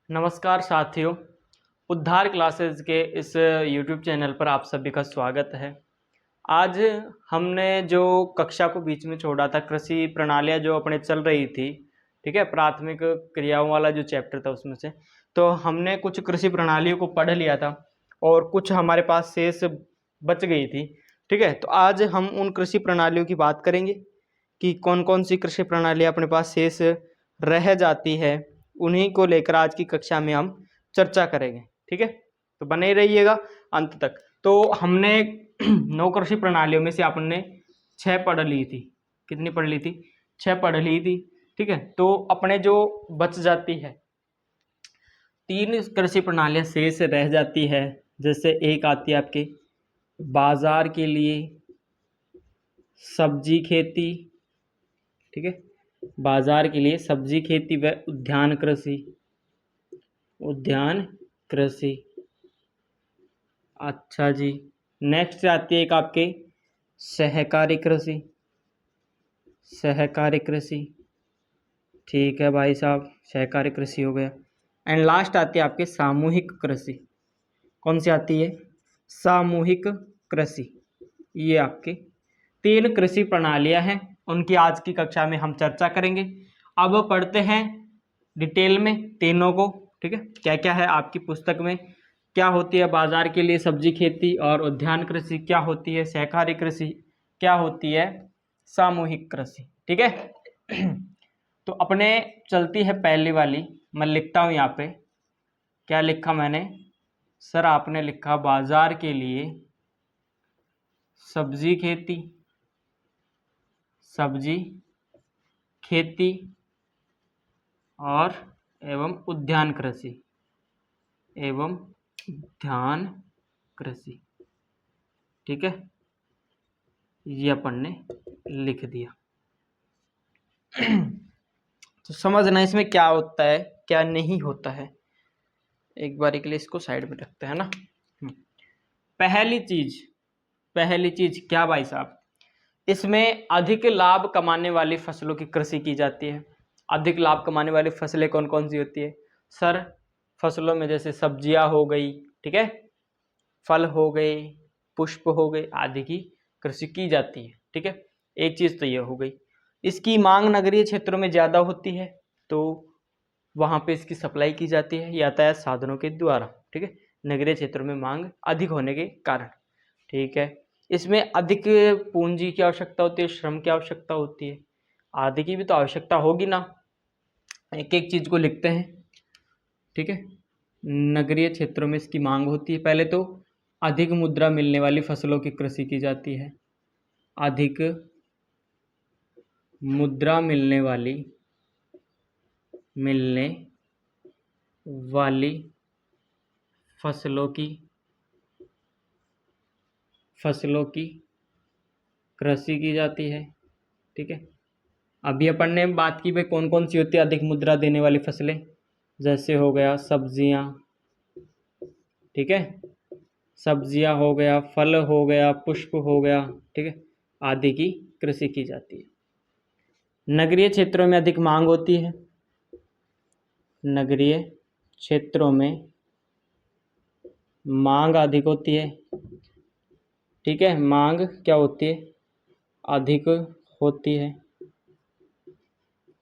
नमस्कार साथियों, उद्धार क्लासेस के इस YouTube चैनल पर आप सभी का स्वागत है। आज हमने जो कक्षा को बीच में छोड़ा था, कृषि प्रणालियाँ जो अपने चल रही थी, ठीक है, प्राथमिक क्रियाओं वाला जो चैप्टर था उसमें से, तो हमने कुछ कृषि प्रणालियों को पढ़ लिया था और कुछ हमारे पास शेष बच गई थी, ठीक है। तो आज हम उन कृषि प्रणालियों की बात करेंगे कि कौन कौन सी कृषि प्रणालियाँ अपने पास शेष रह जाती है। उन्हीं को लेकर आज की कक्षा में हम चर्चा करेंगे, ठीक है। तो बने रहिएगा अंत तक। तो हमने 9 कृषि प्रणालियों में से आपने 6 पढ़ ली थी। कितनी पढ़ ली थी? 6 पढ़ ली थी, ठीक है। तो अपने जो बच जाती है 3 कृषि प्रणालियाँ शेष रह जाती है। जैसे एक आती है आपके बाजार के लिए सब्जी खेती, ठीक है, बाजार के लिए सब्जी खेती व उद्यान कृषि, उद्यान कृषि। अच्छा जी, नेक्स्ट आती है एक आपके सहकारी कृषि, सहकारी कृषि, ठीक है भाई साहब, सहकारी कृषि हो गया। एंड लास्ट आती है आपके सामूहिक कृषि। कौन सी आती है? सामूहिक कृषि। ये आपके 3 कृषि प्रणालियां हैं, उनकी आज की कक्षा में हम चर्चा करेंगे। अब पढ़ते हैं डिटेल में तीनों को, ठीक है। क्या क्या है आपकी पुस्तक में, क्या होती है बाजार के लिए सब्जी खेती और उद्यान कृषि, क्या होती है सहकारी कृषि, क्या होती है सामूहिक कृषि, ठीक है। तो अपने चलती है पहली वाली। मैं लिखता हूँ यहाँ पे, क्या लिखा मैंने? सर आपने लिखा बाजार के लिए सब्जी खेती, सब्जी खेती और एवं उद्यान कृषि, एवं उद्यान कृषि, ठीक है। ये अपन ने लिख दिया। तो समझना इसमें क्या होता है क्या नहीं होता है। एक बार के लिए इसको साइड में रखते हैं ना। पहली चीज क्या भाई साहब? इसमें अधिक लाभ कमाने वाली फसलों की कृषि की जाती है। अधिक लाभ कमाने वाली फसलें कौन कौन सी होती है सर? फसलों में जैसे सब्जियां हो गई, ठीक है, फल हो गए, पुष्प हो गए, आदि की कृषि की जाती है, ठीक है। एक चीज तो ये हो गई। इसकी मांग नगरीय क्षेत्रों में ज्यादा होती है, तो वहां पे इसकी सप्लाई की जाती है यातायात साधनों के द्वारा, ठीक है, नगरीय क्षेत्रों में मांग अधिक होने के कारण, ठीक है। इसमें अधिक पूंजी की आवश्यकता होती है, श्रम की आवश्यकता होती है, आदि की भी तो आवश्यकता होगी ना। एक एक चीज को लिखते हैं, ठीक है। नगरीय क्षेत्रों में इसकी मांग होती है। पहले तो अधिक मुद्रा मिलने वाली फसलों की कृषि की जाती है। अधिक मुद्रा मिलने वाली फसलों की कृषि की जाती है, ठीक है। अभी अपन ने बात की भाई कौन कौन सी होती है अधिक मुद्रा देने वाली फसलें। जैसे हो गया सब्जियां, ठीक है, सब्जियां हो गया, फल हो गया, पुष्प हो गया, ठीक है, आदि की कृषि की जाती है। नगरीय क्षेत्रों में अधिक मांग होती है। नगरीय क्षेत्रों में मांग अधिक होती है, ठीक है। मांग क्या होती है? अधिक होती है।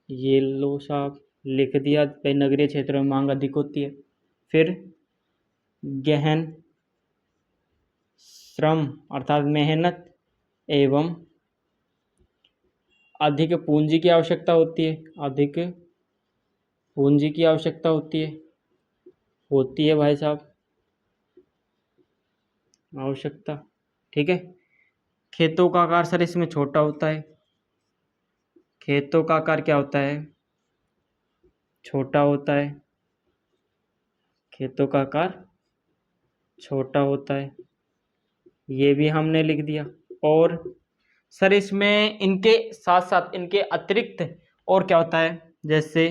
ये लो साहब, लिख दिया भाई, नगरीय क्षेत्रों में मांग अधिक होती है। फिर गहन श्रम अर्थात मेहनत एवं अधिक पूंजी की आवश्यकता होती है। अधिक पूंजी की आवश्यकता होती है भाई साहब, आवश्यकता, ठीक है। खेतों का आकार सर इसमें छोटा होता है। खेतों का आकार क्या होता है? छोटा होता है। खेतों का आकार छोटा होता है, ये भी हमने लिख दिया। और सर इसमें इनके साथ साथ इनके अतिरिक्त और क्या होता है? जैसे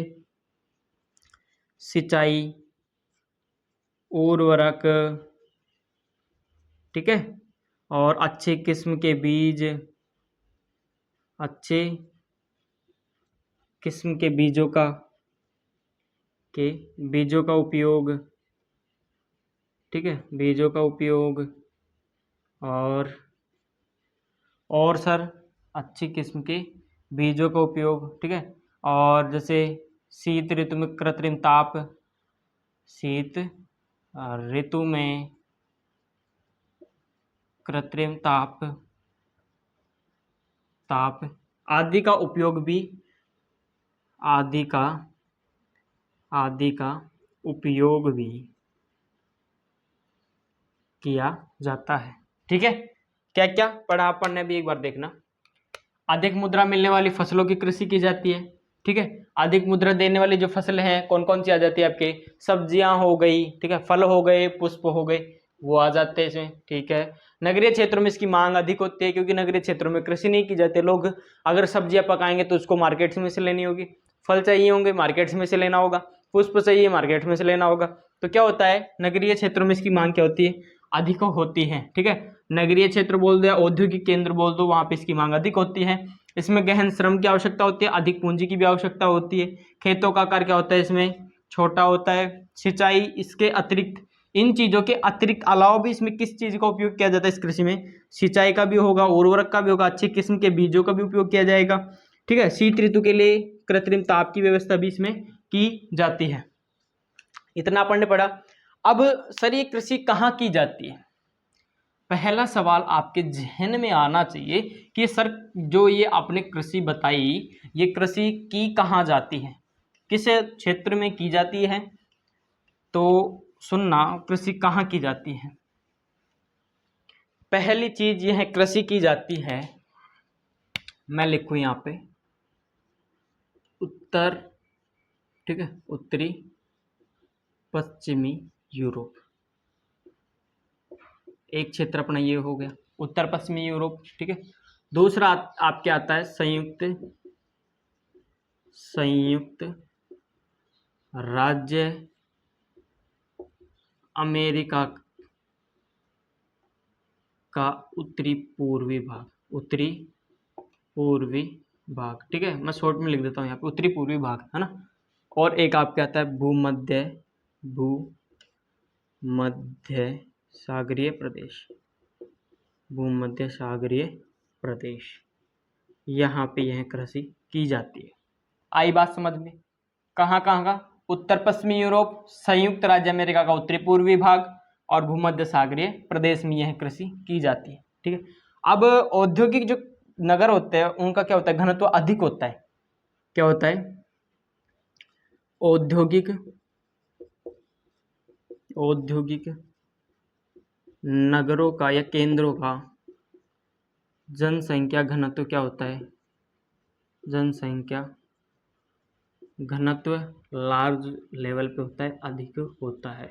सिंचाई, उर्वरक, ठीक है, और अच्छे किस्म के बीज, अच्छे किस्म के बीजों का के बीजों का उपयोग, ठीक है, बीजों का उपयोग और सर अच्छी किस्म के बीजों का उपयोग, ठीक है। और जैसे शीत ऋतु में कृत्रिम ताप, शीत ऋतु में कृत्रिम ताप आदि का उपयोग भी, आदि का उपयोग भी किया जाता है, ठीक है। क्या क्या पढ़ा अपन ने भी एक बार देखना। अधिक मुद्रा मिलने वाली फसलों की कृषि की जाती है, ठीक है। अधिक मुद्रा देने वाली जो फसल हैं कौन कौन सी आ जाती है आपके, सब्जियां हो गई, ठीक है, फल हो गए, पुष्प हो गए, वो आ जाते हैं इसमें, ठीक है। नगरीय क्षेत्रों में इसकी मांग अधिक होती है क्योंकि नगरीय क्षेत्रों में कृषि नहीं की जाती। लोग अगर सब्जियां पकाएंगे तो उसको मार्केट्स में से लेनी होगी, फल चाहिए होंगे मार्केट्स में से लेना होगा, पुष्प चाहिए मार्केट में से लेना होगा। तो क्या होता है, नगरीय क्षेत्रों में इसकी मांग क्या होती है, अधिक होती है, ठीक है। नगरीय क्षेत्र बोल दो या औद्योगिक केंद्र बोल दो, वहां पे इसकी मांग अधिक होती है। इसमें गहन श्रम की आवश्यकता होती है, अधिक पूंजी की भी आवश्यकता होती है। खेतों का आकार क्या होता है, इसमें छोटा होता है। सिंचाई, इसके अतिरिक्त, इन चीजों के अतिरिक्त अलावा भी इसमें किस चीज का उपयोग किया जाता है, इस कृषि में सिंचाई का भी होगा, उर्वरक का भी होगा, अच्छी किस्म के बीजों का भी उपयोग किया जाएगा, ठीक है। शीत ऋतु के लिए कृत्रिम ताप की व्यवस्था भी इसमें की जाती है। इतना अपन ने पढ़ा। अब सर ये कृषि कहाँ की जाती है, पहला सवाल आपके जहन में आना चाहिए कि सर जो ये आपने कृषि बताई, ये कृषि की कहाँ जाती है, किस क्षेत्र में की जाती है। तो सुनना, कृषि कहाँ की जाती है। पहली चीज यह है, कृषि की जाती है, मैं लिखूं यहाँ पे उत्तर, ठीक है, उत्तरी पश्चिमी यूरोप। एक क्षेत्र अपना ये हो गया उत्तर पश्चिमी यूरोप, ठीक है। दूसरा आपके आता है संयुक्त राज्य अमेरिका का उत्तरी पूर्वी भाग, ठीक है। मैं शॉर्ट में लिख देता हूँ यहाँ पे उत्तरी पूर्वी भाग, है ना। और एक आपके आता है भूमध्य सागरीय प्रदेश, यहाँ पे यह कृषि की जाती है। आई बात समझ में, कहाँ कहाँ का, उत्तर पश्चिमी यूरोप, संयुक्त राज्य अमेरिका का उत्तरी पूर्वी भाग और भूमध्य सागरीय प्रदेश में यह कृषि की जाती है, ठीक है। अब औद्योगिक जो नगर होते हैं उनका क्या होता है, घनत्व अधिक होता है। क्या होता है, औद्योगिक नगरों का या केंद्रों का जनसंख्या घनत्व क्या होता है, जनसंख्या घनत्व लार्ज लेवल पे होता है, अधिक होता है,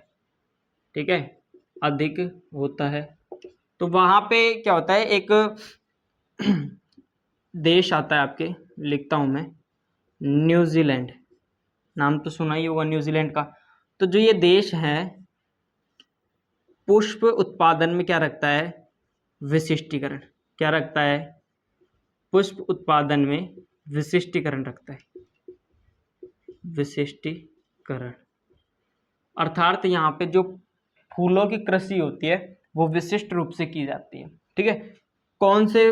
ठीक है, अधिक होता है। तो वहां पे क्या होता है, एक देश आता है आपके, लिखता हूं मैं, न्यूजीलैंड, नाम तो सुना ही होगा न्यूजीलैंड का। तो जो ये देश है पुष्प उत्पादन में क्या रखता है, विशिष्टीकरण, क्या रखता है, पुष्प उत्पादन में विशिष्टीकरण रखता है, विशिष्टीकरण अर्थात यहाँ पे जो फूलों की कृषि होती है वो विशिष्ट रूप से की जाती है, ठीक है। कौन से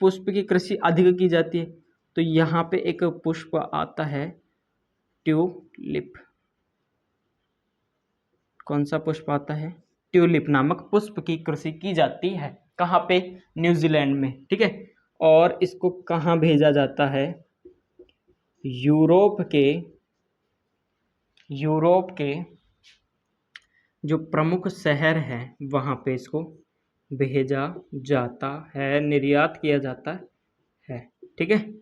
पुष्प की कृषि अधिक की जाती है, तो यहाँ पे एक पुष्प आता है ट्यूलिप, कौन सा पुष्प आता है, ट्यूलिप नामक पुष्प की कृषि की जाती है, कहाँ पे, न्यूजीलैंड में, ठीक है। और इसको कहाँ भेजा जाता है, यूरोप के जो प्रमुख शहर हैं वहाँ पे इसको भेजा जाता है, निर्यात किया जाता है, ठीक है।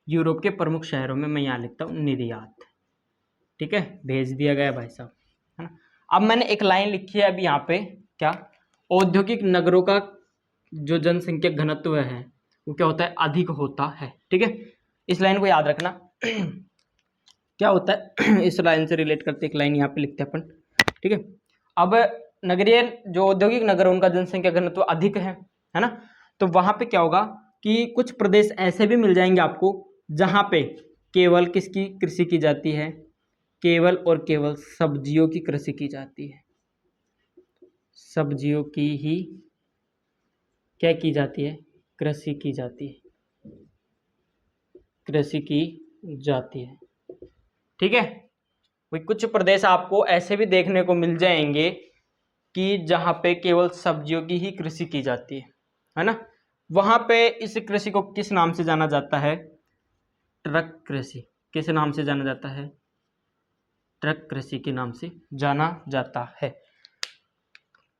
यूरोप के प्रमुख शहरों में, मैं यहाँ लिखता हूँ निर्यात, ठीक है, भेज दिया गया भाई साहब, है ना। अब मैंने एक लाइन लिखी है अभी यहाँ पे, क्या, औद्योगिक नगरों का जो जनसंख्या घनत्व है वो क्या होता है, अधिक होता है, ठीक है। इस लाइन को याद रखना। क्या होता है इस लाइन से रिलेट करते एक लाइन यहाँ पे लिखते हैं अपन, ठीक है। अब नगरीय जो औद्योगिक नगर है उनका जनसंख्या घनत्व अधिक है ना। तो वहां पे क्या होगा कि कुछ प्रदेश ऐसे भी मिल जाएंगे आपको जहां पे केवल किसकी कृषि की जाती है, केवल और केवल सब्जियों की कृषि की जाती है। सब्जियों की ही क्या की जाती है? कृषि की जाती है, कृषि की जाती है। ठीक है। वही कुछ प्रदेश आपको ऐसे भी देखने को मिल जाएंगे कि जहाँ पे केवल सब्जियों की ही कृषि की जाती है ना। वहाँ पे इस कृषि को किस नाम से जाना जाता है? ट्रक कृषि। किस नाम से जाना जाता है? ट्रक कृषि के नाम से जाना जाता है।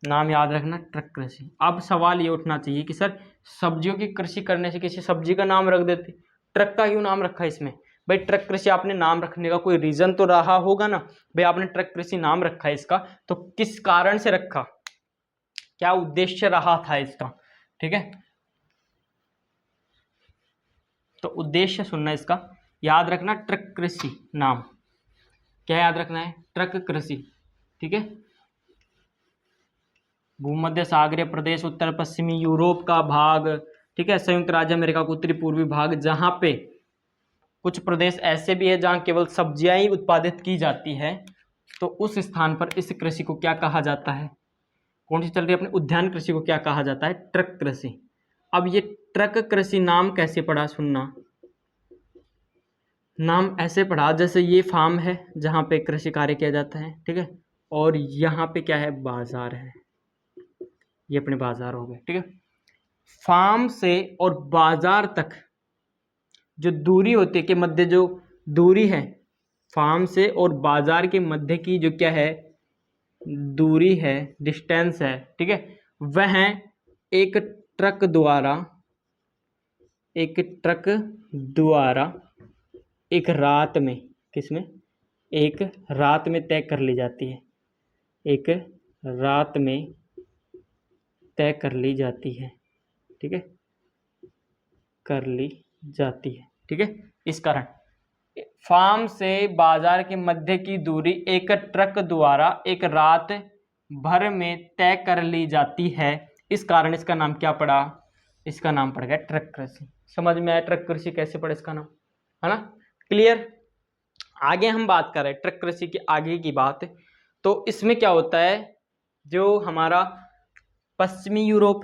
नाम याद रखना, ट्रक कृषि। अब सवाल ये उठना चाहिए कि सर सब्जियों की कृषि करने से किसी सब्जी का नाम रख देते, ट्रक का क्यों नाम रखा इसमें? भाई ट्रक कृषि आपने नाम रखने का कोई रीजन तो रहा होगा ना। भाई आपने ट्रक कृषि नाम रखा है इसका, तो किस कारण से रखा, क्या उद्देश्य रहा था इसका? ठीक है, तो उद्देश्य सुनना इसका, याद रखना ट्रक कृषि नाम। क्या याद रखना है? ट्रक कृषि। ठीक है। भूमध्य सागरीय प्रदेश, उत्तर पश्चिमी यूरोप का भाग, ठीक है, संयुक्त राज्य अमेरिका का उत्तरी पूर्वी भाग, जहां पे कुछ प्रदेश ऐसे भी है जहां केवल सब्जियां ही उत्पादित की जाती है, तो उस स्थान पर इस कृषि को क्या कहा जाता है? कौन सी चल रही है अपने? उद्यान कृषि को क्या कहा जाता है? ट्रक कृषि। अब ये ट्रक कृषि नाम कैसे पड़ा? सुनना, नाम ऐसे पढ़ा जैसे ये फार्म है जहाँ पे कृषि कार्य किया जाता है, ठीक है, और यहाँ पे क्या है? बाजार है। ये अपने बाजार हो गए, ठीक है। फार्म से और बाजार तक जो दूरी होती है, के मध्य जो दूरी है, फार्म से और बाजार के मध्य की जो क्या है? दूरी है, डिस्टेंस है, ठीक है, वह एक ट्रक द्वारा, एक ट्रक द्वारा एक रात में, किसमें? एक रात में तय कर ली जाती है। एक रात में तय कर ली जाती है, ठीक है, कर ली जाती है, ठीक है। इस कारण फार्म से बाजार के मध्य की दूरी एक ट्रक द्वारा एक रात भर में तय कर ली जाती है। इस कारण इसका नाम क्या पड़ा? इसका नाम पड़ गया ट्रक कृषि। समझ में आया ट्रक कृषि कैसे पड़ा इसका नाम, है ना? क्लियर? आगे हम बात कर रहे हैं ट्रक कृषि की आगे की बात। तो इसमें क्या होता है, जो हमारा पश्चिमी यूरोप,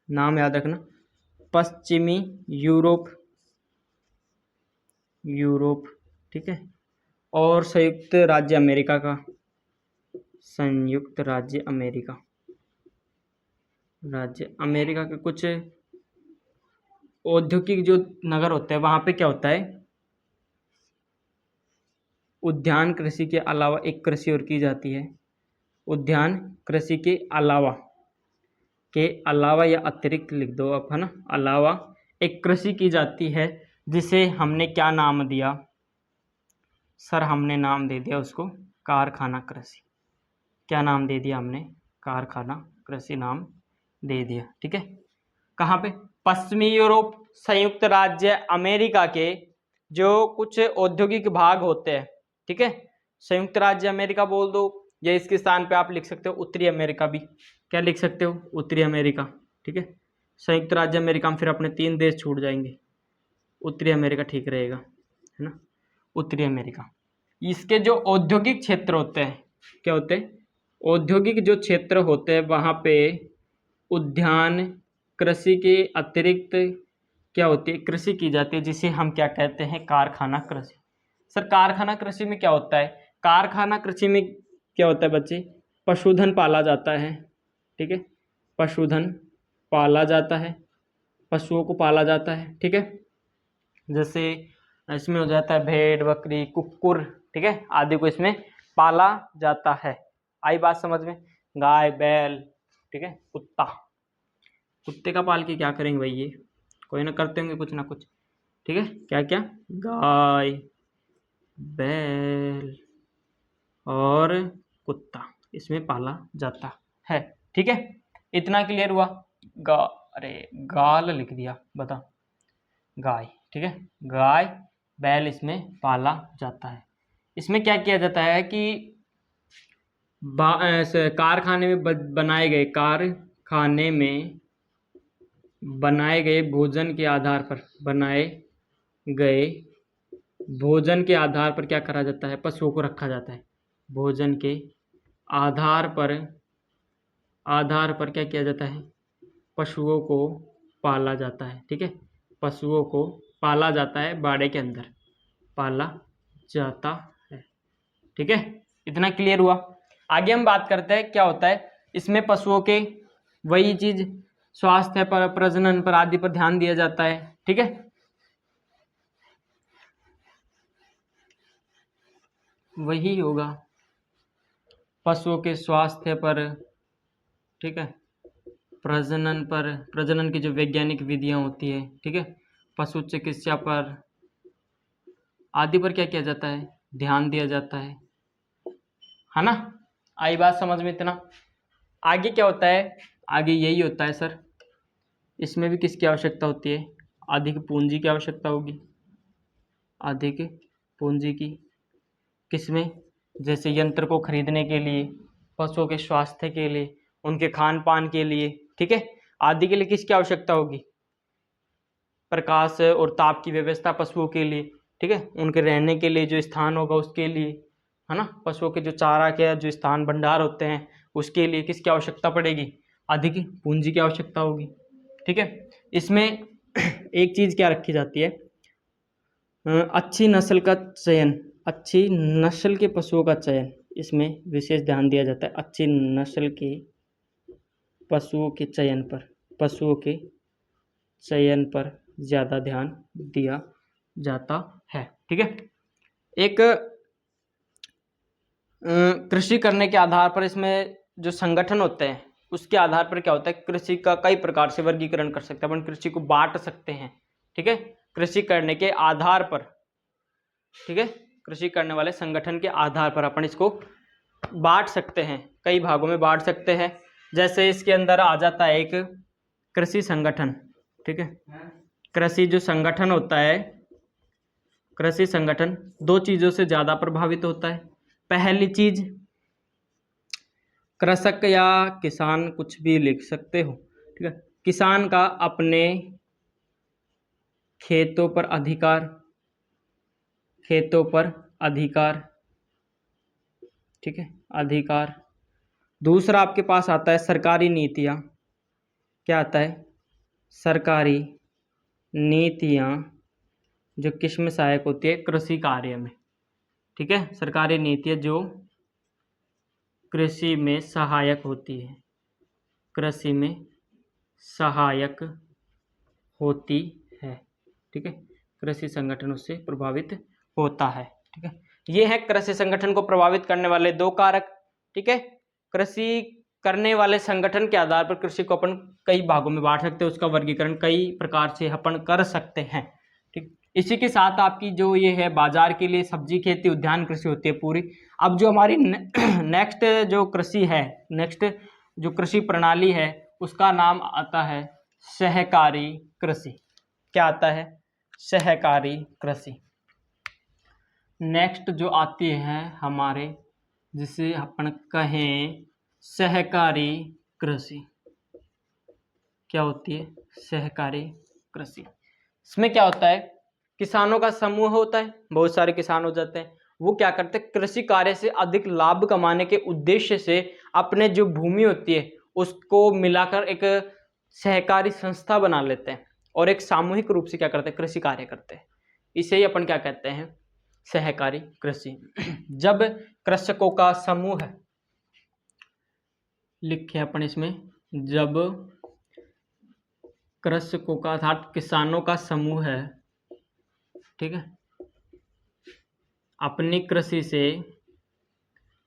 नाम याद रखना, पश्चिमी यूरोप, यूरोप, ठीक है, और संयुक्त राज्य अमेरिका का, संयुक्त राज्य अमेरिका, राज्य अमेरिका के कुछ औद्योगिक जो नगर होते हैं वहाँ पे क्या होता है? उद्यान कृषि के अलावा एक कृषि और की जाती है। उद्यान कृषि के अलावा या अतिरिक्त लिख दो आप, है ना, अलावा एक कृषि की जाती है जिसे हमने क्या नाम दिया सर? हमने नाम दे दिया उसको कारखाना कृषि। क्या नाम दे दिया हमने? कारखाना कृषि नाम दे दिया, ठीक है। कहाँ पे? पश्चिमी यूरोप, संयुक्त राज्य अमेरिका के जो कुछ औद्योगिक भाग होते हैं, ठीक है, संयुक्त राज्य अमेरिका बोल दो, या इसके स्थान पे आप लिख सकते हो उत्तरी अमेरिका भी। क्या लिख सकते हो? उत्तरी अमेरिका, ठीक है। संयुक्त राज्य अमेरिका में फिर अपने 3 देश छूट जाएंगे, उत्तरी अमेरिका ठीक रहेगा, है ना, उत्तरी अमेरिका। इसके जो औद्योगिक क्षेत्र होते हैं, क्या होते हैं? औद्योगिक जो क्षेत्र होते हैं वहाँ पे उद्यान कृषि के अतिरिक्त क्या होती है? कृषि की जाती है, जिसे हम क्या कहते हैं? कारखाना कृषि। सर कारखाना कृषि में क्या होता है? कारखाना कृषि में क्या होता है बच्चे? पशुधन पाला जाता है, ठीक है, पशुधन पाला जाता है, पशुओं को पाला जाता है, ठीक है। जैसे इसमें हो जाता है भेड़, बकरी, कुक्कुर, ठीक है, आदि को इसमें पाला जाता है। आई बात समझ में? गाय, बैल, ठीक है, कुत्ता। कुत्ते का पाल के क्या करेंगे भाई? ये कोई ना करते होंगे कुछ ना कुछ, ठीक है। क्या क्या? गाय, बैल और कुत्ता इसमें पाला जाता है, ठीक है। इतना क्लियर हुआ? गा अरे गाल लिख दिया, बता, गाय, ठीक है, गाय बैल इसमें पाला जाता है। इसमें क्या किया जाता है कि कारखाने में बनाए गए, कारखाने में बनाए गए भोजन के आधार पर, बनाए गए भोजन के आधार पर क्या करा जाता है, पशुओं को रखा जाता है। भोजन के आधार पर क्या किया जाता है, पशुओं को पाला जाता है। ठीक है, पशुओं को पाला जाता है, बाड़े के अंदर पाला जाता है। ठीक है, इतना क्लियर हुआ। आगे हम बात करते हैं क्या होता है इसमें पशुओं के, वही चीज स्वास्थ्य पर, प्रजनन पर आदि पर ध्यान दिया जाता है। ठीक है, वही होगा पशुओं के स्वास्थ्य पर, ठीक है, प्रजनन पर, प्रजनन की जो वैज्ञानिक विधियां होती है, ठीक है, पशु चिकित्सा पर आदि पर क्या किया जाता है, ध्यान दिया जाता है ना। आई बात समझ में इतना। आगे क्या होता है, आगे यही होता है सर, इसमें भी किसकी आवश्यकता होती है, अधिक पूंजी की आवश्यकता होगी, अधिक पूंजी की। किसमें, जैसे यंत्र को खरीदने के लिए, पशुओं के स्वास्थ्य के लिए, उनके खान पान के लिए, ठीक है, आदि के लिए किसकी आवश्यकता होगी, प्रकाश और ताप की व्यवस्था पशुओं के लिए, ठीक है, उनके रहने के लिए जो स्थान होगा उसके लिए, है ना, पशुओं के जो चारा के जो स्थान भंडार होते हैं उसके लिए किसकी आवश्यकता पड़ेगी, अधिक पूंजी की आवश्यकता होगी। ठीक है, इसमें एक चीज क्या रखी जाती है, अच्छी नस्ल का चयन, अच्छी नस्ल के पशुओं का चयन, इसमें विशेष ध्यान दिया जाता है। अच्छी नस्ल के पशुओं के चयन पर, पशुओं के चयन पर ज़्यादा ध्यान दिया जाता है। ठीक है, एक कृषि करने के आधार पर इसमें जो संगठन होते हैं उसके आधार पर क्या होता है, कृषि का कई प्रकार से वर्गीकरण कर सकते हैं अपन, कृषि को बांट सकते हैं। ठीक है, कृषि करने के आधार पर, ठीक है, कृषि करने वाले संगठन के आधार पर अपन इसको बांट सकते हैं, कई भागों में बांट सकते हैं। जैसे इसके अंदर आ जाता है एक कृषि संगठन। ठीक है, कृषि जो संगठन होता है, कृषि संगठन दो चीजों से ज्यादा प्रभावित होता है। पहली चीज, कृषक या किसान, कुछ भी लिख सकते हो, ठीक है, किसान का अपने खेतों पर अधिकार, खेतों पर अधिकार, ठीक है, अधिकार। दूसरा आपके पास आता है सरकारी नीतियां, क्या आता है, सरकारी नीतियां जो किसमें सहायक होती है, कृषि कार्य में। ठीक है, सरकारी नीतियां जो कृषि में सहायक होती है, कृषि में सहायक होती है। ठीक है, कृषि संगठन उससे प्रभावित होता है। ठीक है, ये है कृषि संगठन को प्रभावित करने वाले दो कारक। ठीक है, कृषि करने वाले संगठन के आधार पर कृषि को अपन कई भागों में बांट सकते हैं, उसका वर्गीकरण कई प्रकार से अपन कर सकते हैं। ठीक, इसी के साथ आपकी जो ये है बाजार के लिए सब्जी खेती उद्यान कृषि होती है पूरी। अब जो हमारी नेक्स्ट जो कृषि है, नेक्स्ट जो कृषि प्रणाली है उसका नाम आता है सहकारी कृषि। क्या आता है, सहकारी कृषि। नेक्स्ट जो आती है हमारे, जिसे अपन कहें सहकारी कृषि, क्या होती है, सहकारी कृषि। इसमें क्या होता है, किसानों का समूह होता है, बहुत सारे किसान हो जाते हैं, वो क्या करते हैं, कृषि कार्य से अधिक लाभ कमाने के उद्देश्य से अपने जो भूमि होती है उसको मिलाकर एक सहकारी संस्था बना लेते हैं और एक सामूहिक रूप से क्या करते हैं, कृषि कार्य करते हैं। इसे ही अपन क्या कहते हैं, सहकारी कृषि। जब कृषकों का समूह है, लिखे अपन इसमें, जब कृषकों का अर्थात किसानों का समूह है, ठीक है, अपनी कृषि से,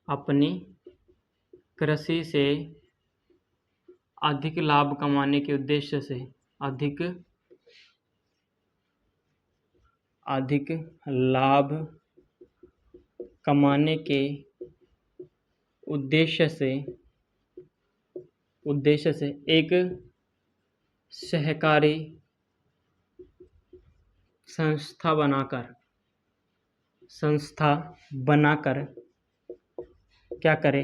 अपनी कृषि से अधिक लाभ कमाने के उद्देश्य से, अधिक लाभ कमाने के उद्देश्य से एक सहकारी संस्था बनाकर क्या करे,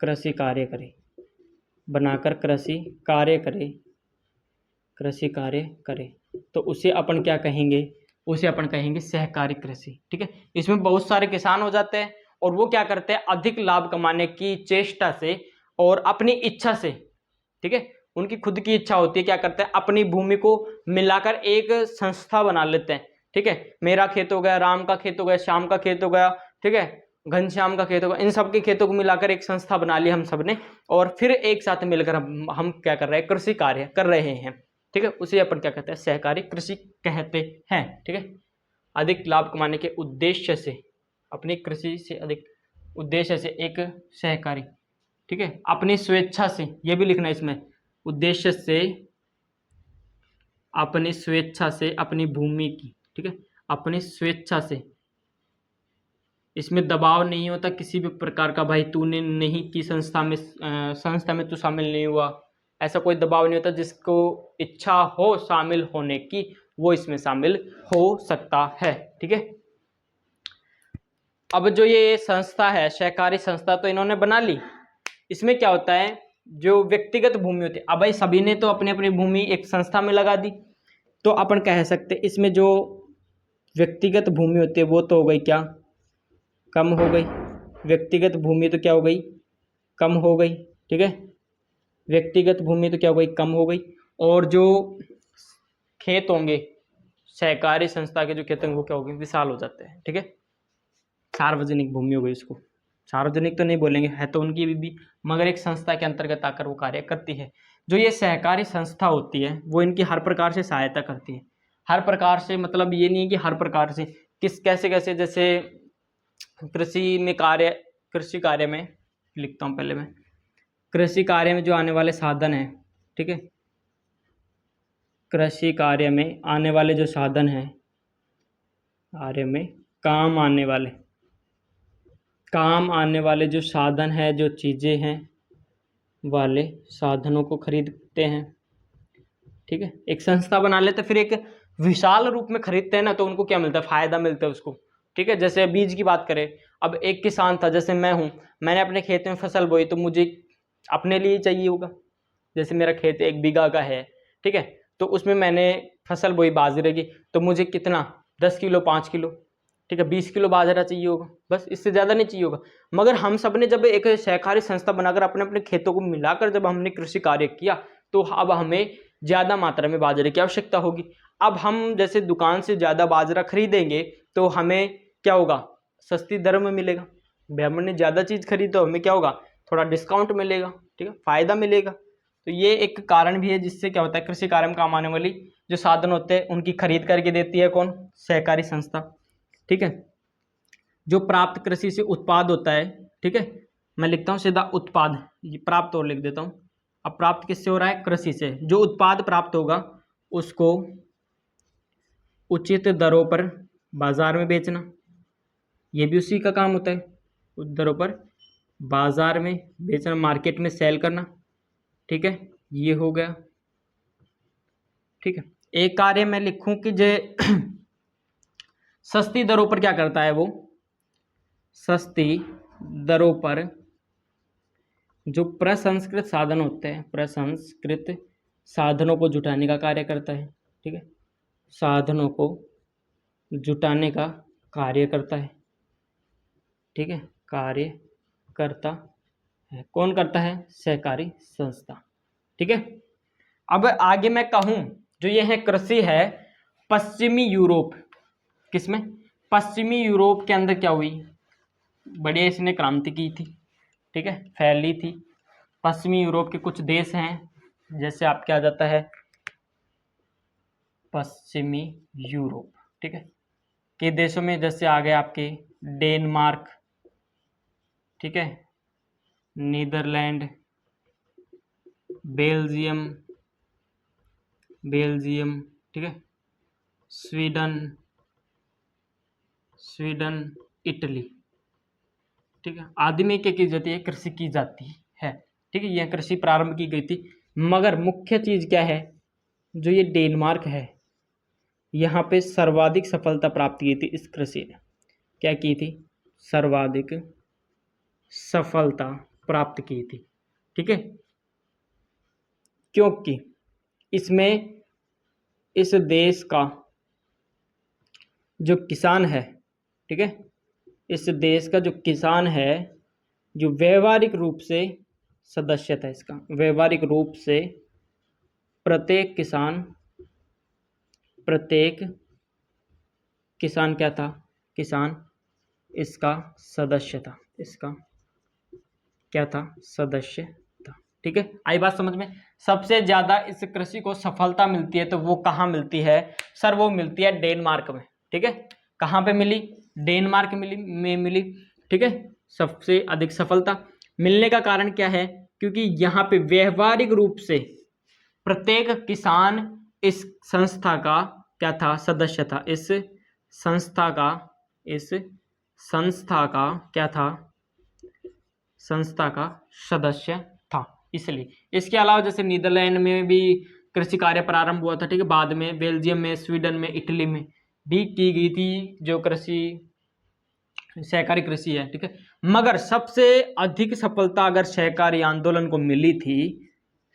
कृषि कार्य करे, बनाकर कृषि कार्य करे, तो उसे अपन क्या कहेंगे, उसे अपन कहेंगे सहकारी कृषि। ठीक है, इसमें बहुत सारे किसान हो जाते हैं और वो क्या करते हैं, अधिक लाभ कमाने की चेष्टा से और अपनी इच्छा से, ठीक है, उनकी खुद की इच्छा होती है, क्या करते हैं, अपनी भूमि को मिलाकर एक संस्था बना लेते हैं। ठीक है, मेरा खेत हो गया, राम का खेत हो गया, श्याम का खेत हो गया, ठीक है, घनश्याम का खेत होगा, इन सबके खेतों को मिलाकर एक संस्था बना ली हम सबने, और फिर एक साथ मिलकर हम क्या कर रहे हैं, कृषि कार्य कर रहे हैं। ठीक है, उसे अपन क्या कहते हैं, सहकारी कृषि कहते हैं। ठीक है, अधिक लाभ कमाने के उद्देश्य से, अपनी कृषि से अधिक उद्देश्य से एक सहकारी, ठीक है, अपनी स्वेच्छा से, ये भी लिखना है इसमें, उद्देश्य से, अपनी स्वेच्छा से अपनी भूमि की, ठीक है, अपनी स्वेच्छा से, इसमें दबाव नहीं होता किसी भी प्रकार का, भाई तूने नहीं की संस्था में तू शामिल नहीं हुआ, ऐसा कोई दबाव नहीं होता। जिसको इच्छा हो शामिल होने की वो इसमें शामिल हो सकता है। ठीक है, अब जो ये संस्था है, सहकारी संस्था, तो इन्होंने बना ली। इसमें क्या होता है, जो व्यक्तिगत भूमि होती है, अब भाई सभी ने तो अपनी अपनी भूमि एक संस्था में लगा दी, तो अपन कह सकते इसमें जो व्यक्तिगत भूमि होती है वो तो हो गई क्या, कम हो गई। व्यक्तिगत भूमि तो क्या हो गई, कम हो गई। ठीक है, व्यक्तिगत भूमि तो क्या हो गई, कम हो गई। और जो खेत होंगे, सहकारी संस्था के जो खेत होंगे वो क्या हो गए, विशाल हो जाते हैं। ठीक है, सार्वजनिक भूमि हो गई, उसको सार्वजनिक तो नहीं बोलेंगे, है तो उनकी भी, मगर एक संस्था के अंतर्गत आकर वो कार्य करती है। जो ये सहकारी संस्था होती है वो इनकी हर प्रकार से सहायता करती है। हर प्रकार से मतलब ये नहीं है कि हर प्रकार से, कैसे कैसे, जैसे कृषि कार्य में लिखता हूँ पहले मैं, कृषि कार्य में जो आने वाले साधन हैं, ठीक है, कृषि कार्य में आने वाले जो साधन हैं, कार्य में काम आने वाले जो साधन है, जो चीज़ें हैं, वाले साधनों को खरीदते हैं। ठीक है, एक संस्था बना लेते, फिर एक विशाल रूप में खरीदते हैं ना, तो उनको क्या मिलता है, फायदा मिलता है उसको। ठीक है, जैसे बीज की बात करें, अब एक किसान था, जैसे मैं हूँ, मैंने अपने खेत में फसल बोई, तो मुझे अपने लिए चाहिए होगा। जैसे मेरा खेत 1 बीघा का है, ठीक है, तो उसमें मैंने फसल बोई बाजरे की, तो मुझे कितना, 10 किलो, 5 किलो, ठीक है, 20 किलो बाजरा चाहिए होगा, बस, इससे ज़्यादा नहीं चाहिए होगा। मगर हम सब ने जब एक सहकारी संस्था बनाकर अपने अपने खेतों को मिलाकर जब हमने कृषि कार्य किया, तो अब हमें ज़्यादा मात्रा में बाजरे की आवश्यकता होगी। अब हम जैसे दुकान से ज़्यादा बाजरा खरीदेंगे तो हमें क्या होगा, सस्ती दर में मिलेगा। भाई हमने ज़्यादा चीज़ खरीदी तो हमें क्या होगा, थोड़ा डिस्काउंट मिलेगा, ठीक है, फ़ायदा मिलेगा। तो ये एक कारण भी है जिससे क्या होता है, कृषि कार्य में काम आने वाली जो साधन होते हैं उनकी खरीद करके देती है कौन, सहकारी संस्था। ठीक है, जो प्राप्त कृषि से उत्पाद होता है, ठीक है, मैं लिखता हूँ सीधा उत्पाद, ये प्राप्त और लिख देता हूँ। अब प्राप्त किससे हो रहा है, कृषि से। जो उत्पाद प्राप्त होगा उसको उचित दरों पर बाजार में बेचना, ये भी उसी का काम होता है। उचित दरों पर बाजार में बेचना, मार्केट में सेल करना। ठीक है, ये हो गया। ठीक है, एक कार्य मैं लिखूं कि जे सस्ती दरों पर क्या करता है, वो सस्ती दरों पर जो प्रसंस्कृत साधन होते हैं, प्रसंस्कृत साधनों को जुटाने का कार्य करता है। ठीक है, साधनों को जुटाने का कार्य करता है। ठीक है, कार्य करता है, कौन करता है, सहकारी संस्था। ठीक है, अब आगे मैं कहूं, जो ये है कृषि है पश्चिमी यूरोप, किसमें, पश्चिमी यूरोप के अंदर क्या हुई, बढ़िया इसने क्रांति की थी। ठीक है, फैली थी। पश्चिमी यूरोप के कुछ देश हैं, जैसे आपके आ जाता है पश्चिमी यूरोप, ठीक है, के देशों में जैसे आ गए आपके डेनमार्क, ठीक है, नीदरलैंड, बेल्जियम, ठीक है, स्वीडन, इटली। ठीक है, आदि में क्या की जाती है, कृषि की जाती है। ठीक है, यह कृषि प्रारंभ की गई थी। मगर मुख्य चीज क्या है, जो ये डेनमार्क है, यहाँ पे सर्वाधिक सफलता प्राप्त की थी इस कृषि ने। क्या की थी, सर्वाधिक सफलता प्राप्त की थी। ठीक है, क्योंकि इसमें इस देश का जो किसान है, ठीक है, इस देश का जो किसान है, जो व्यवहारिक रूप से सदस्य था इसका, व्यवहारिक रूप से प्रत्येक किसान क्या था, किसान इसका सदस्य था, इसका क्या था, सदस्य था। ठीक है, आई बात समझ में। सबसे ज्यादा इस कृषि को सफलता मिलती है तो वो कहाँ मिलती है सर, वो मिलती है डेनमार्क में। ठीक है, कहाँ पे मिली, डेनमार्क में मिली। ठीक है, सबसे अधिक सफलता मिलने का कारण क्या है, क्योंकि यहाँ पे व्यवहारिक रूप से प्रत्येक किसान इस संस्था का क्या था, सदस्य था। इस संस्था का क्या था, संस्था का सदस्य था। इसलिए इसके अलावा जैसे नीदरलैंड में भी कृषि कार्य प्रारंभ हुआ था। ठीक है, बाद में बेल्जियम में, स्वीडन में, इटली में भी की गई थी जो कृषि, सहकारी कृषि है। ठीक है, मगर सबसे अधिक सफलता अगर सहकारी आंदोलन को मिली थी,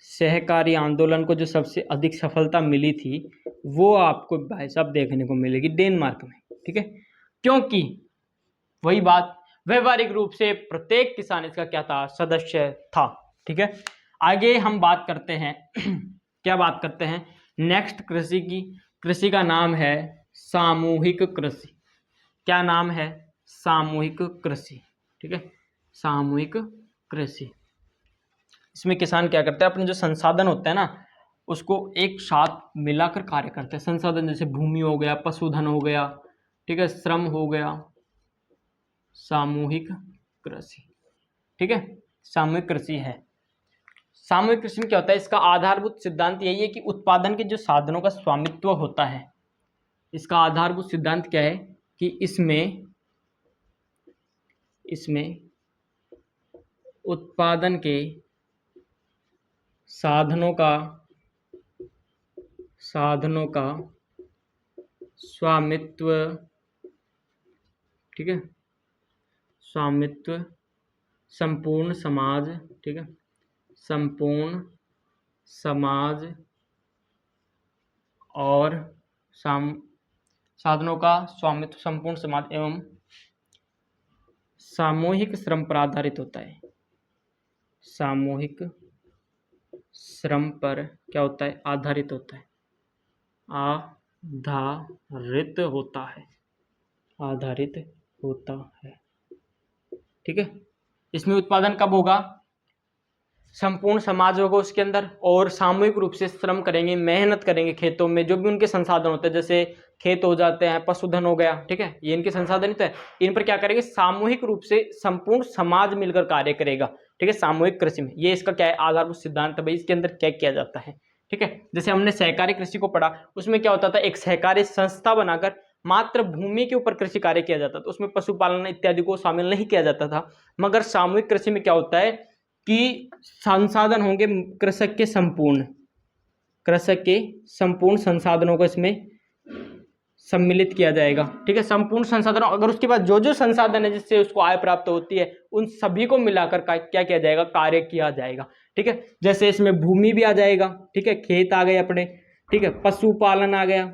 सहकारी आंदोलन को जो सबसे अधिक सफलता मिली थी वो आपको भाई साहब देखने को मिलेगी डेनमार्क में। ठीक है, क्योंकि वही बात, व्यवहारिक रूप से प्रत्येक किसान इसका क्या था, सदस्य था। ठीक है, आगे हम बात करते हैं क्या बात करते हैं नेक्स्ट कृषि की। कृषि का नाम है सामूहिक कृषि। क्या नाम है, सामूहिक कृषि। ठीक है, सामूहिक कृषि। इसमें किसान क्या करते हैं, अपने जो संसाधन होते हैं ना उसको एक साथ मिलाकर कार्य करते हैं। संसाधन जैसे भूमि हो गया, पशुधन हो गया, ठीक है, श्रम हो गया, सामूहिक कृषि। ठीक है, सामूहिक कृषि है। सामूहिक कृषि में क्या होता है, इसका आधारभूत सिद्धांत यही है कि उत्पादन के जो साधनों का स्वामित्व होता है, इसका आधारभूत सिद्धांत क्या है कि इसमें उत्पादन के साधनों का स्वामित्व, ठीक है, स्वामित्व संपूर्ण समाज, ठीक है, संपूर्ण समाज और साधनों का स्वामित्व संपूर्ण समाज एवं सामूहिक श्रम पर आधारित होता है। सामूहिक श्रम पर क्या होता है, आधारित होता है, आधारित होता है, आधारित होता है। ठीक है, इसमें उत्पादन कब होगा, संपूर्ण समाज होगा उसके अंदर, और सामूहिक रूप से श्रम करेंगे, मेहनत करेंगे खेतों में, जो भी उनके संसाधन होते हैं, जैसे खेत हो जाते हैं, पशुधन हो गया, ठीक है, ये इनके संसाधन ही तो है, इन पर क्या करेंगे, सामूहिक रूप से संपूर्ण समाज मिलकर कार्य करेगा। ठीक है, सामूहिक कृषि में ये इसका क्या है, आधारभूत सिद्धांत है भाई। इसके अंदर क्या किया जाता है, ठीक है, जैसे हमने सहकारी कृषि को पढ़ा, उसमें क्या होता था, एक सहकारी संस्था बनाकर मात्र भूमि के ऊपर कृषि कार्य किया जाता था, उसमें पशुपालन इत्यादि को शामिल नहीं किया जाता था। मगर सामूहिक कृषि में क्या होता है कि संसाधन होंगे कृषक के संपूर्ण संसाधनों को इसमें सम्मिलित किया जाएगा। ठीक है, संपूर्ण संसाधनों, अगर उसके पास जो जो संसाधन है जिससे उसको आय प्राप्त होती है, उन सभी को मिलाकर क्या किया जाएगा, कार्य किया जाएगा। ठीक है, जैसे इसमें भूमि भी आ जाएगा, ठीक है, खेत आ गए अपने, ठीक है, पशुपालन आ गया,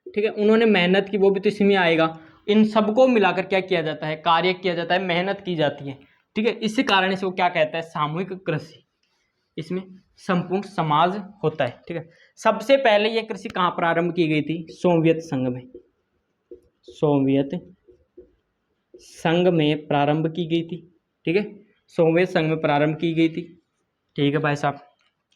ठीक है, उन्होंने मेहनत की, वो भी तो इसी में आएगा। इन सबको मिलाकर क्या किया जाता है, कार्य किया जाता है, मेहनत की जाती है। ठीक है, इसी कारण से वो क्या कहता है, सामूहिक कृषि। इसमें संपूर्ण समाज होता है। ठीक है, सबसे पहले यह कृषि कहाँ प्रारंभ की गई थी, सोवियत संघ में, सोवियत संघ में प्रारंभ की गई थी। ठीक है, सोवियत संघ में प्रारंभ की गई थी। ठीक है भाई साहब,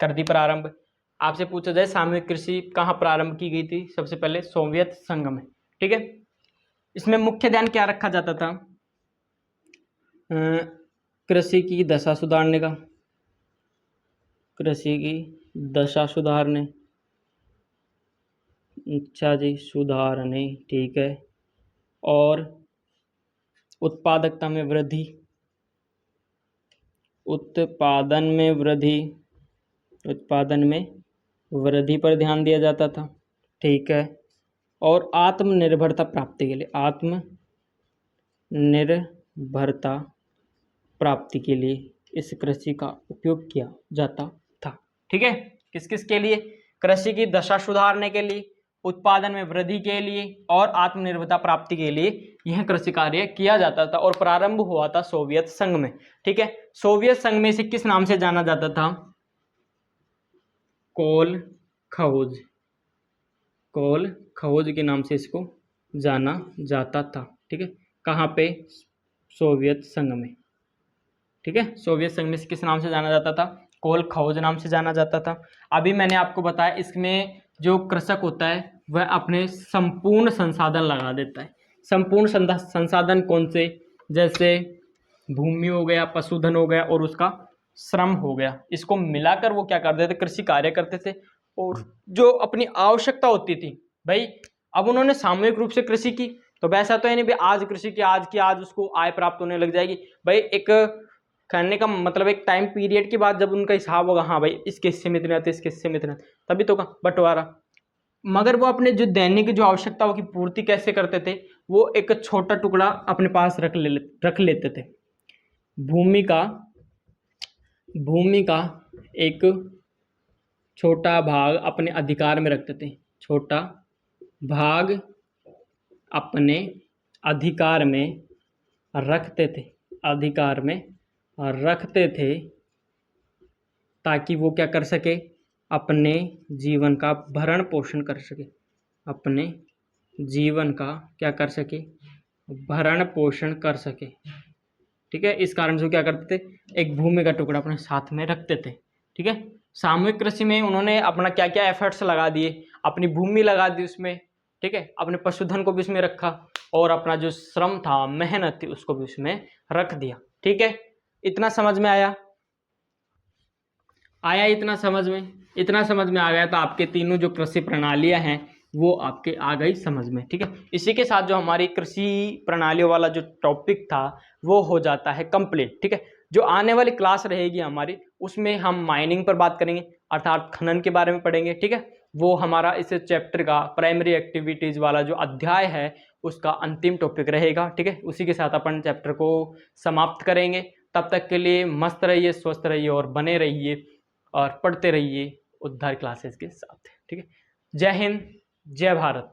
कर दी प्रारंभ। आपसे पूछा जाए सामूहिक कृषि कहाँ प्रारंभ की गई थी, सबसे पहले सोवियत संघ में। ठीक है, इसमें मुख्य ध्यान क्या रखा जाता था, कृषि की दशा सुधारने का, कृषि की दशा सुधारने, अच्छा जी, सुधारने, ठीक है, और उत्पादकता में वृद्धि, उत्पादन में वृद्धि पर ध्यान दिया जाता था। ठीक है, और आत्मनिर्भरता प्राप्ति के लिए, आत्मनिर्भरता प्राप्ति के लिए इस कृषि का उपयोग किया जाता था। ठीक है, किस किस के लिए, कृषि की दशा सुधारने के लिए, उत्पादन में वृद्धि के लिए और आत्मनिर्भरता प्राप्ति के लिए यह कृषि कार्य किया जाता था और प्रारंभ हुआ था सोवियत संघ में। ठीक है, सोवियत संघ में इसे किस नाम से जाना जाता था? कोलखोज, कोलखोज के नाम से इसको जाना जाता था। ठीक है, कहाँ पे? सोवियत संघ में। ठीक है, सोवियत संघ में किस नाम से जाना जाता था? कोलखोज नाम से जाना जाता था। अभी मैंने आपको बताया इसमें जो कृषक होता है वह अपने संपूर्ण संसाधन लगा देता है। संपूर्ण संसाधन कौन से? जैसे भूमि हो गया, पशुधन हो गया और उसका श्रम हो गया, इसको मिलाकर वो क्या करते थे? कृषि कार्य करते थे। और जो अपनी आवश्यकता होती थी भाई, अब उन्होंने सामूहिक रूप से कृषि की, तो वैसा तो है नहीं भाई आज कृषि की आज उसको आय प्राप्त होने लग जाएगी। भाई एक करने का मतलब एक टाइम पीरियड के बाद जब उनका हिसाब होगा, हाँ भाई इसके हिस्से में इतने आते, इसके हिस्से में इतने, तभी तो का बंटवारा। मगर वो अपने जो दैनिक जो आवश्यकताओं की पूर्ति कैसे करते थे? वो एक छोटा टुकड़ा अपने पास रख लेते थे। भूमि का एक छोटा भाग अपने अधिकार में रखते थे। छोटा भाग अपने अधिकार में रखते थे ताकि वो क्या कर सके? अपने जीवन का भरण पोषण कर सके। अपने जीवन का क्या कर सके? भरण पोषण कर सके। ठीक है, इस कारण से क्या करते थे? एक भूमि का टुकड़ा अपने साथ में रखते थे। ठीक है, सामूहिक कृषि में उन्होंने अपना क्या क्या एफर्ट्स लगा दिए, अपनी भूमि लगा दी उसमें। ठीक है, अपने पशुधन को भी उसमें रखा और अपना जो श्रम था, मेहनत थी, उसको भी उसमें रख दिया। ठीक है, इतना समझ में आया? इतना समझ में आ गया तो आपके तीनों जो कृषि प्रणालियां हैं वो आपके आ गई समझ में। ठीक है, इसी के साथ जो हमारी कृषि प्रणालियों वाला जो टॉपिक था वो हो जाता है कंप्लीट। ठीक है, जो आने वाली क्लास रहेगी हमारी उसमें हम माइनिंग पर बात करेंगे, अर्थात खनन के बारे में पढ़ेंगे। ठीक है, वो हमारा इस चैप्टर का प्राइमरी एक्टिविटीज वाला जो अध्याय है उसका अंतिम टॉपिक रहेगा। ठीक है, उसी के साथ अपन चैप्टर को समाप्त करेंगे। तब तक के लिए मस्त रहिए, स्वस्थ रहिए और बने रहिए और पढ़ते रहिए उद्धार क्लासेस के साथ। ठीक है, जय हिंद, जय भारत।